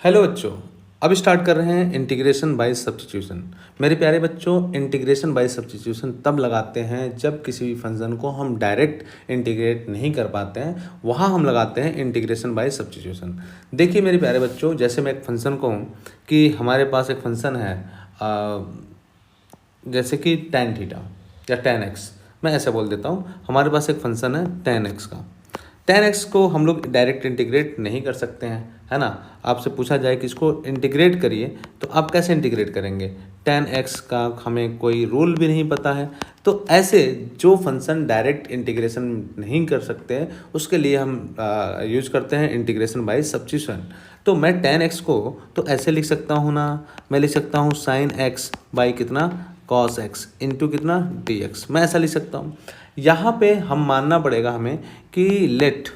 Hello बच्चों। अब start कर रहे हैं इंटीग्रेशन बाय सब्स्टिट्यूशन। मेरे प्यारे बच्चों, इंटीग्रेशन बाय सब्स्टिट्यूशन तब लगाते हैं जब किसी भी फंक्शन को हम डायरेक्ट इंटीग्रेट नहीं कर पाते हैं, वहाँ हम लगाते हैं इंटीग्रेशन बाय सब्स्टिट्यूशन। देखिए मेरे प्यारे बच्चों, जैसे मैं एक फंक्शन को हूँ कि हमारे पास एक फंक्शन है जैसे कि tan थीटा या tan x। मैं ऐसे बोल देता हूँ, हमारे पास एक फंक्शन है tan x का। tan x को हम लोग डायरेक्ट इंटीग्रेट नहीं कर सकते हैं, है ना। आपसे पूछा जाए कि इसको इंटीग्रेट करिए तो आप कैसे इंटीग्रेट करेंगे। tan x का हमें कोई रूल भी नहीं पता है। तो ऐसे जो फंक्शन डायरेक्ट इंटीग्रेशन नहीं कर सकते हैं उसके लिए हम यूज करते हैं इंटीग्रेशन बाय सब्स्टिट्यूशन। तो मैं tan x को तो ऐसे लिख सकता हूँ ना, मैं लिख सकता हूँ sin x बाई कितना cos x इंटू कितना dx। मैं ऐसा लिख सकता हूँ। यहाँ पे हम मानना पड़ेगा हमें कि लेट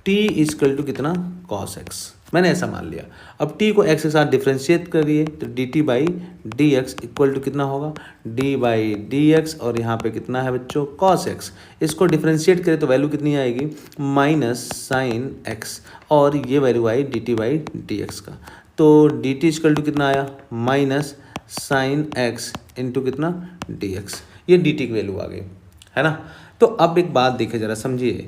t इजकल टू कितना cos x। मैंने ऐसा मान लिया। अब t को x के साथ डिफ्रेंशिएट करिए तो dt by D X equal to कितना होगा d बाई डी एक्स, और यहाँ पे कितना है बच्चों cos x। इसको डिफ्रेंशिएट करें तो वैल्यू कितनी आएगी माइनस साइन x, और ये value I dt by D x का। तो dt इजकल टू कितना आया माइनस साइन x इंटू कितना dx। ये dt की वैल्यू आ गई, है ना। तो अब एक बात देखिए जरा समझिए,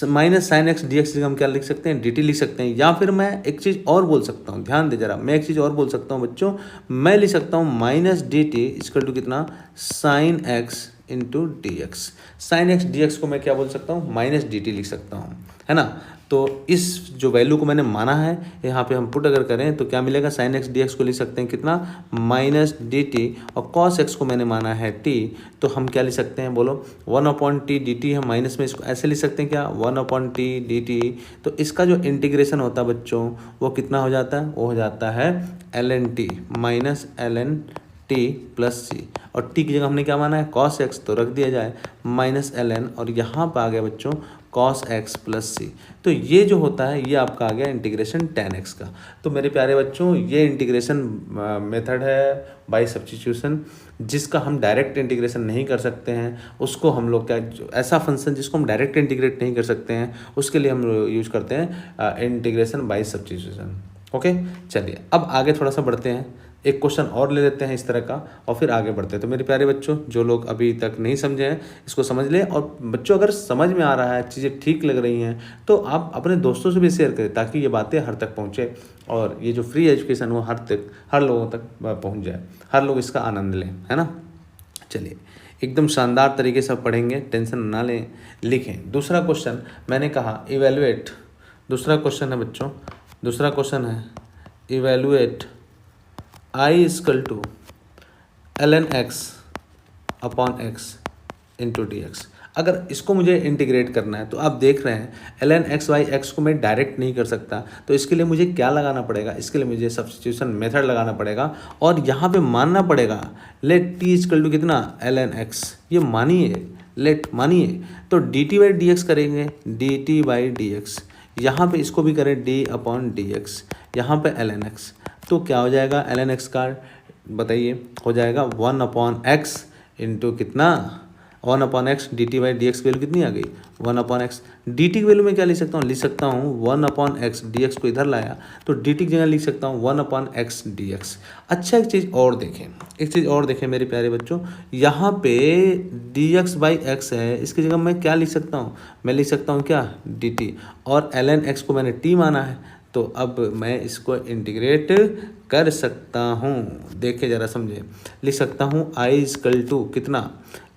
minus sign X D x हम क्या लिख सकते हैं, dt लिख सकते हैं। या फिर मैं एक चीज़ और बोल सकता हूँ, ध्यान दे जरा, मैं एक चीज़ और बोल सकता हूँ बच्चों। मैं लिख सकता हूँ minus D T is equal to कितना sine X into D X. Sine X D X को मैं क्या बोल सकता हूँ माइनस डी टी लिख सकता हूँ, है ना। तो इस जो वैल्यू को मैंने माना है यहाँ पे हम पुट अगर करें तो क्या मिलेगा, साइन एक्स डी एक्स को लिख सकते हैं कितना माइनस डी टी, और कॉस एक्स को मैंने माना है टी। तो हम क्या लिख सकते हैं बोलो, one upon T D T. हम माइनस में इसको ऐसे लिख सकते हैं क्या, one upon T D T. तो इसका जो इंटीग्रेशन होता है बच्चों वो कितना हो जाता है, वो हो जाता है L N T minus L N T plus C, और टी की जगह हमने क्या माना है कॉस एक्स, तो रख दिया जाए माइनस एल एन, और यहाँ पर आ गया बच्चों कॉस एक्स प्लस सी। तो ये जो होता है ये आपका आ गया इंटीग्रेशन tan x का। तो मेरे प्यारे बच्चों, ये इंटीग्रेशन मेथड है बाय सब्स्टिट्यूशन, जिसका हम डायरेक्ट इंटीग्रेशन नहीं कर सकते हैं। उसको हम लोग क्या, ऐसा फंक्शन जिसको हम डायरेक्ट इंटीग्रेट नहीं कर सकते हैं उसके लिए हम यूज करते हैं इंटीग्रेशन बाय सब्स्टिट्यूशन। ओके, चलिए अब आगे थोड़ा सा बढ़ते हैं, एक क्वेश्चन और ले लेते हैं इस तरह का और फिर आगे बढ़ते हैं। तो मेरे प्यारे बच्चों, जो लोग अभी तक नहीं समझे हैं इसको समझ लें, और बच्चों अगर समझ में आ रहा है, चीज़ें ठीक लग रही हैं तो आप अपने दोस्तों से भी शेयर करें ताकि ये बातें हर तक पहुँचे और ये जो फ्री एजुकेशन हो हर लोगों तक पहुँच जाए, हर लोग इसका आनंद लें, है ना। चलिए एकदम शानदार तरीके से पढ़ेंगे, टेंशन ना लें। लिखें दूसरा क्वेश्चन, मैंने कहा इवेलुएट, दूसरा क्वेश्चन है बच्चों, दूसरा क्वेश्चन है evaluate I is equal to L N X upon X into D X. अगर इसको मुझे इंटीग्रेट करना है तो आप देख रहे हैं L N X by X को मैं डायरेक्ट नहीं कर सकता, तो इसके लिए मुझे क्या लगाना पड़ेगा, इसके लिए मुझे सब्स्टिट्यूशन मेथड लगाना पड़ेगा, और यहाँ पे मानना पड़ेगा लेट टी इजकल टू कितना एल एन एक्स। ये मानिए, लेट मानिए, तो D T by D X करेंगे, D T by D X, यहाँ पर इसको भी करें डी अपॉन डी एक्स, यहाँ पर एल एन एक्स। तो क्या हो जाएगा एल एन एक्स का, बताइए, हो जाएगा वन अपॉन एक्स इंटू कितना one upon x D T by D x की वैल्यू कितनी आ गई one upon x. D T की वैल्यू में क्या लिख सकता हूँ, लिख सकता हूँ one upon x, D X को इधर लाया तो डी टी की जगह लिख सकता हूँ one upon x D x. अच्छा एक चीज़ और देखें, एक चीज़ और देखें मेरे प्यारे बच्चों, यहाँ पे डी एक्स बाई एक्स है, इसकी जगह मैं क्या लिख सकता हूँ, मैं लिख सकता हूँ क्या डी टी, और एल एन एक्स को मैंने टी माना है तो अब मैं इसको इंटीग्रेट कर सकता हूँ। देखिए ज़रा समझे, लिख सकता हूँ आई इजकल टू कितना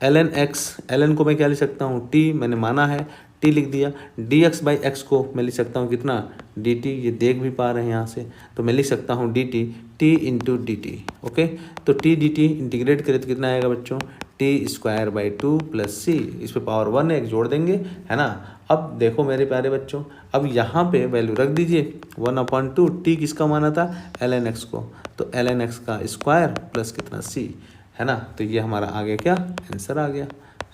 L N X, L N को मैं क्या लिख सकता हूँ टी, मैंने माना है टी लिख दिया, डी एक्स बाई एक्स को मैं लिख सकता हूँ कितना डी टी, ये देख भी पा रहे हैं यहाँ से, तो मैं लिख सकता हूँ D T T into D T. Okay, तो टी डी टी इंटीग्रेट करें तो कितना आएगा बच्चों T square by two plus C, इस पर पावर वन है एक जोड़ देंगे, है ना। अब देखो मेरे प्यारे बच्चों, अब यहाँ पे वैल्यू रख दीजिए वन अपॉन टू, टी किसका माना था एल एन एक्स को, तो एल एन एक्स का स्क्वायर प्लस कितना सी, है ना। तो ये हमारा आ गया क्या आंसर आ गया,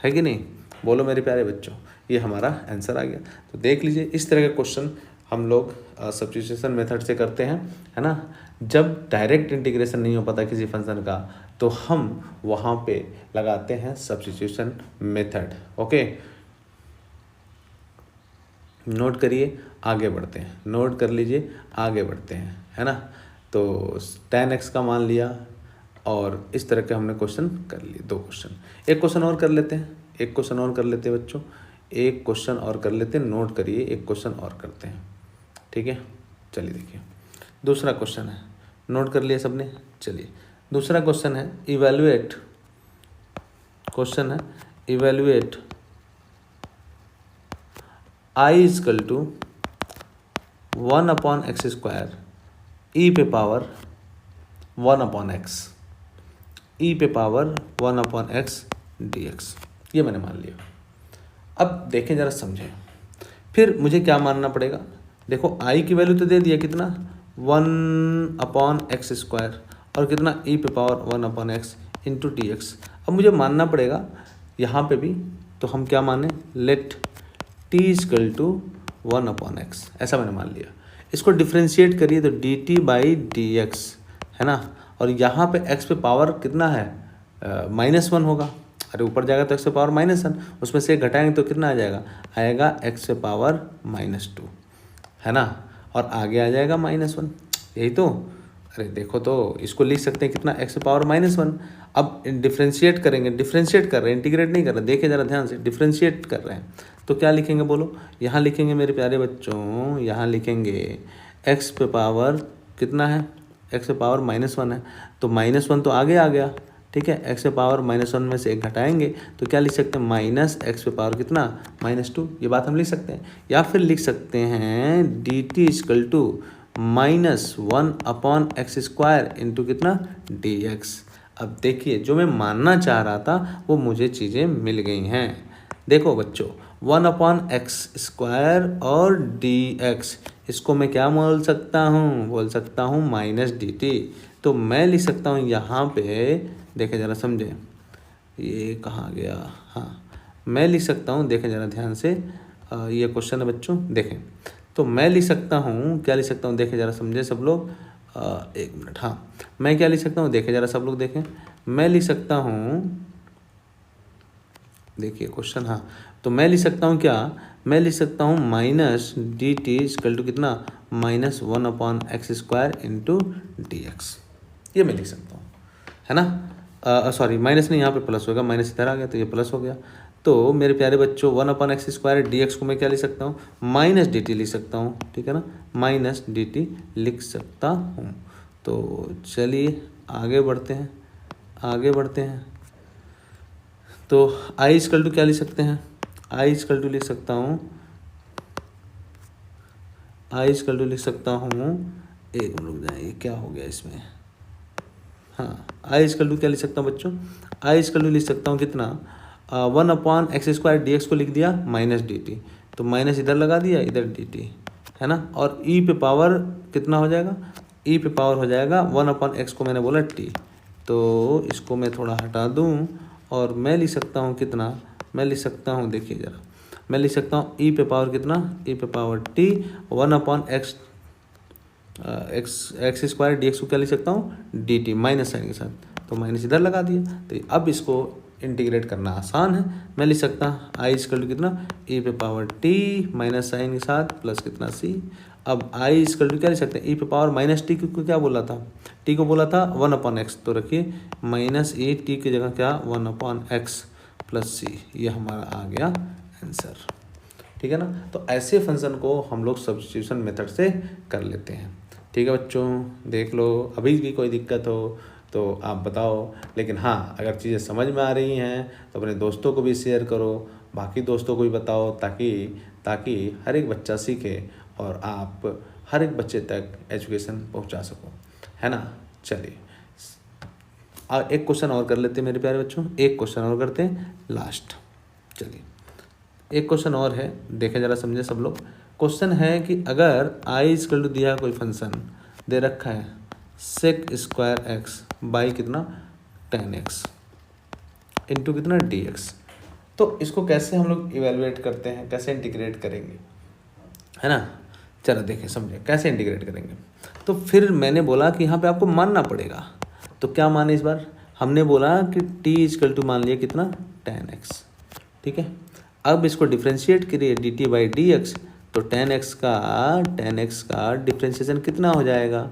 है कि नहीं, बोलो मेरे प्यारे बच्चों, ये हमारा आंसर आ गया। तो देख लीजिए इस तरह के क्वेश्चन हम लोग सब्स्टिट्यूशन मेथड से करते हैं, है ना। जब डायरेक्ट इंटीग्रेशन नहीं हो पाता किसी फंक्शन का तो हम वहाँ पे लगाते हैं सब्स्टिट्यूशन मेथड। ओके, नोट करिए आगे बढ़ते हैं, नोट कर लीजिए, आगे बढ़ते हैं, है ना। तो tan x का मान लिया और इस तरह के हमने क्वेश्चन कर लिए, 2 क्वेश्चन। एक क्वेश्चन और कर लेते हैं, एक क्वेश्चन और कर लेते हैं बच्चों, एक क्वेश्चन और कर लेते हैं, नोट करिए, एक क्वेश्चन और करते हैं, ठीक है। चलिए देखिए, दूसरा क्वेश्चन है, नोट कर लिया सबने। चलिए दूसरा क्वेश्चन है, इवेल्युएट, क्वेश्चन है evaluate i is equal to 1/x², e पे पावर 1/x, e पे पावर 1/x dx, ये मैंने मान लिया। अब देखें ज़रा समझें, फिर मुझे क्या मानना पड़ेगा। देखो i की वैल्यू तो दे दिया, कितना 1/x² और कितना e पे पावर 1/x इंटू dx। अब मुझे मानना पड़ेगा यहाँ पे भी, तो हम क्या माने, late t is equal to 1/x, ऐसा मैंने मान लिया। इसको डिफ्रेंशिएट करिए तो dt/dx है ना, और यहाँ पे x पे पावर कितना है, -1 होगा। अरे ऊपर जाएगा तो x पे पावर -1, उसमें से घटाएंगे तो कितना आ जाएगा, आएगा x पे पावर -2, है ना, और आगे आ जाएगा -1, यही तो। अरे देखो तो इसको लिख सकते हैं कितना, x पे पावर -1। अब डिफ्रेंशिएट करेंगे, डिफ्रेंशिएट कर रहे हैं, इंटीग्रेट नहीं कर रहे, देखिए ज़रा ध्यान से, डिफ्रेंशिएट कर रहे हैं तो क्या लिखेंगे बोलो। यहाँ लिखेंगे मेरे प्यारे बच्चों, यहाँ लिखेंगे x पे पावर कितना है, x पे पावर -1 है, तो -1 तो आगे आ गया, ठीक है। x पे पावर -1 में से 1 घटाएंगे तो क्या लिख सकते हैं, -x पे पावर कितना, -2, ये बात हम लिख सकते हैं। या फिर लिख सकते हैं dt is equal to -1/x² into कितना dx। अब देखिए जो मैं मानना चाह रहा था वो मुझे चीज़ें मिल गई हैं। देखो बच्चों 1/x² और dx, इसको मैं क्या बोल सकता हूँ, बोल सकता हूँ -dt। तो मैं लिख सकता हूँ यहाँ पे, देखें ज़रा समझें, ये कहाँ गया, हाँ मैं लिख सकता हूँ, देखें ज़रा ध्यान से, ये क्वेश्चन है बच्चों, देखें तो मैं लिख सकता हूँ, क्या लिख सकता हूँ, देखें ज़रा समझे सब लोग, 1 मिनट, हाँ मैं क्या लिख सकता हूँ, देखें ज़रा सब लोग देखें, मैं लिख सकता हूँ, देखिए क्वेश्चन, हाँ तो मैं लिख सकता हूँ क्या, मैं लिख सकता हूँ -dt इजकल टू कितना, -1/x² इंटू dx, ये मैं लिख सकता हूँ, है ना। सॉरी माइनस नहीं, यहाँ पे प्लस होगा, माइनस इधर आ गया तो ये प्लस हो गया। तो मेरे प्यारे बच्चों 1/x² dx को मैं क्या लिख सकता हूँ, -dt लिख सकता हूँ, ठीक है ना, -dt लिख सकता हूँ। तो चलिए आगे बढ़ते हैं, आगे बढ़ते हैं। तो i इजकल टू क्या लिख सकते हैं, i इजकल टू लिख सकता हूँ, i इजकल टू लिख सकता हूँ, एक रुक जाए, क्या हो गया इसमें, हाँ i इजकल टू क्या लिख सकता हूँ बच्चों, i इजकल टू लिख सकता हूँ कितना, 1/x² dx को लिख दिया -dt, तो माइनस इधर लगा दिया, इधर dt, है ना, और e पे पावर कितना हो जाएगा, e पे पावर हो जाएगा 1/x को मैंने बोला t, तो इसको मैं थोड़ा हटा दूँ और मैं लिख सकता हूँ कितना, मैं लिख सकता हूँ, देखिए ज़रा, मैं लिख सकता हूँ e पे पावर कितना, e पे power t 1/x x² dx को क्या लिख सकता हूँ, dt माइनस साइन के साथ, तो माइनस इधर लगा दिया। तो अब इसको इंटीग्रेट करना आसान है, मैं लिख सकता हूँ i इजकल टू कितना, e पे पावर t माइनस साइन के साथ प्लस कितना c। अब i इजकल टू क्या लिख सकते हैं, e पे पावर -t को क्या बोला था, t को बोला था 1/x, तो रखिए -e t की जगह क्या 1/x प्लस c, ये हमारा आ गया आंसर, ठीक है ना। तो ऐसे फंक्शन को हम लोग सब्स्टिट्यूशन मेथड से कर लेते हैं, ठीक है बच्चों। देख लो, अभी भी कोई दिक्कत हो तो आप बताओ, लेकिन हाँ अगर चीज़ें समझ में आ रही हैं तो अपने दोस्तों को भी शेयर करो, बाकी दोस्तों को भी बताओ, ताकि हर एक बच्चा सीखे और आप हर एक बच्चे तक एजुकेशन पहुंचा सको, है ना। चलिए एक क्वेश्चन और कर लेते हैं मेरे प्यारे बच्चों, एक क्वेश्चन और करते हैं लास्ट। चलिए एक क्वेश्चन और है, देखें ज़रा समझे सब लोग। क्वेश्चन है कि अगर i इजकल टू दिया कोई फंक्शन दे रखा है sec² x बाई कितना tan x इंटू कितना dx, तो इसको कैसे हम लोग इवेलुएट करते हैं, कैसे इंटीग्रेट करेंगे, है ना। चलो देखें समझे कैसे इंटीग्रेट करेंगे। तो फिर मैंने बोला कि यहाँ पे आपको मानना पड़ेगा, तो क्या माने इस बार, हमने बोला कि t इजकल टू मान लिया कितना tan x, ठीक है। अब इसको डिफ्रेंशिएट करिए dt/dx, तो tan x का डिफ्रेंशिएशन कितना हो जाएगा?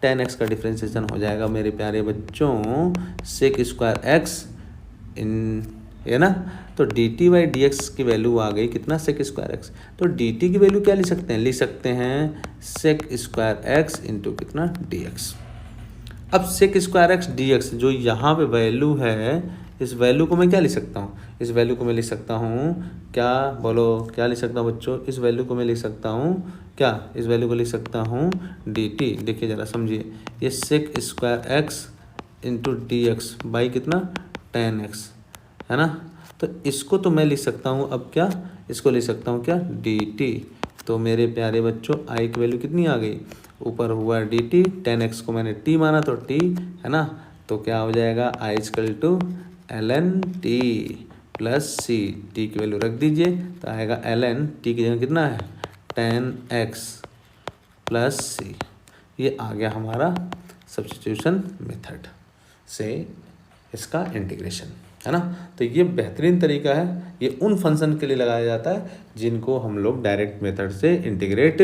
tan x का डिफ्रेंशिएशन हो जाएगा मेरे प्यारे बच्चों sec स्क्वायर x इन, है ना। तो dt बाई डी एक्स की वैल्यू आ गई कितना? sec square x। तो dt की वैल्यू क्या लिख सकते हैं? लिख सकते हैं sec स्क्वायर x इंटू कितना? dx। अब sec स्क्वायर x dx जो यहाँ पे वैल्यू है, इस वैल्यू को मैं क्या लिख सकता हूँ? इस वैल्यू को मैं लिख सकता हूँ क्या? बोलो क्या लिख सकता हूँ बच्चों? इस वैल्यू को मैं लिख सकता हूँ क्या? इस वैल्यू को लिख सकता हूँ dt। देखिए ज़रा समझिए, ये sec square x into D x by कितना? tan x, है ना। तो इसको तो मैं लिख सकता हूँ अब क्या? इसको लिख सकता हूँ क्या? dt। तो मेरे प्यारे बच्चों आई की वैल्यू कितनी आ गई? ऊपर हुआ dt, tan x को मैंने t माना तो t, है ना। तो क्या हो जाएगा? I equal to ln t plus C. t की वैल्यू रख दीजिए तो आएगा ln t की जगह कितना है? tan x plus C. ये आ गया हमारा सब्स्टिट्यूशन मेथड से इसका इंटीग्रेशन, है ना। तो ये बेहतरीन तरीका है, ये उन फंक्शन के लिए लगाया जाता है जिनको हम लोग डायरेक्ट मेथड से इंटीग्रेट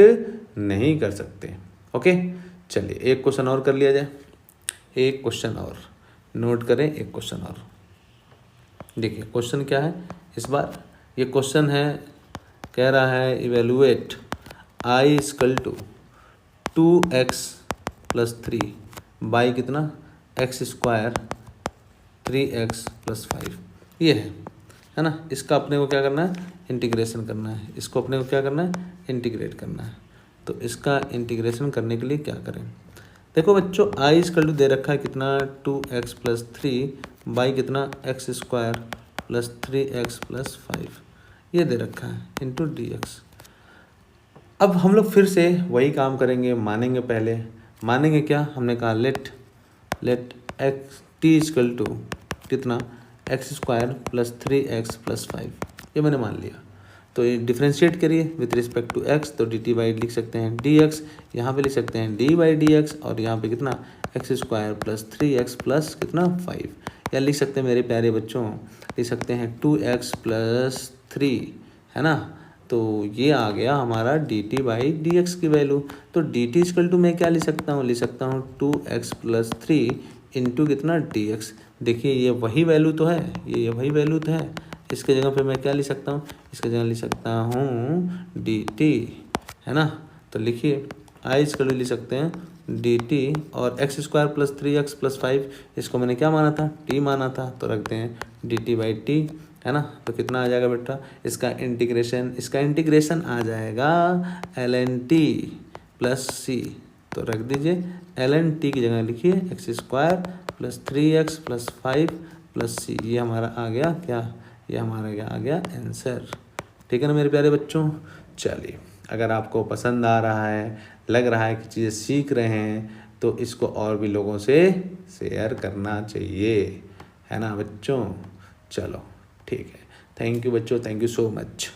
नहीं कर सकते। ओके, चलिए एक क्वेश्चन और कर लिया जाए। एक क्वेश्चन और नोट करें, एक क्वेश्चन और देखिए। क्वेश्चन क्या है इस बार? ये क्वेश्चन है, कह रहा है evaluate i equal to 2x plus 3 by कितना? x square 3x plus 5। ये है ना। इसका अपने को क्या करना है? इंटीग्रेशन करना है। इसको अपने को क्या करना है? इंटीग्रेट करना है। तो इसका इंटीग्रेशन करने के लिए क्या करें? देखो बच्चों, i इक्वल टू दे रखा है कितना? 2x प्लस 3 बाई कितना? x square plus 3x plus 5 ये दे रखा है इंटू dx। अब हम लोग फिर से वही काम करेंगे, मानेंगे। पहले मानेंगे क्या? हमने कहा let x t equal to कितना? x square plus 3x plus 5 ये मैंने मान लिया। तो ये डिफ्रेंशिएट करिए विथ रिस्पेक्ट टू x, तो dt बाई लिख सकते हैं dx, यहाँ पे लिख सकते हैं d बाई dx, और यहाँ पे कितना? x square plus 3x plus कितना? 5। या लिख सकते हैं मेरे प्यारे बच्चों, लिख सकते हैं 2x प्लस 3, है ना। तो ये आ गया हमारा dt बाई dx की वैल्यू। तो dt इक्वल टू मैं क्या लिख सकता हूँ? लिख सकता हूँ 2x प्लस 3 इंटू कितना? dx। देखिए ये वही वैल्यू तो है, ये वही वैल्यू तो है। इसके जगह पे मैं क्या लिख सकता हूँ? इसके जगह लिख सकता हूँ dt, है ना। तो लिखिए i इक्वल टू लिख सकते हैं dt, और x square plus 3x plus 5 इसको मैंने क्या माना था? t माना था, तो रखते हैं dt बाई t, है ना। तो कितना आ जाएगा बेटा? इसका इंटीग्रेशन आ जाएगा ln t प्लस सी। तो रख दीजिए ln t की जगह लिखिए x square plus 3x plus 5 plus C. ये हमारा आ गया क्या? ये हमारा क्या आ गया? आंसर। ठीक है ना मेरे प्यारे बच्चों। चलिए, अगर आपको पसंद आ रहा है, लग रहा है कि चीज़ें सीख रहे हैं, तो इसको और भी लोगों से शेयर करना चाहिए, है ना बच्चों। चलो ठीक है, थैंक यू बच्चों, थैंक यू सो मच।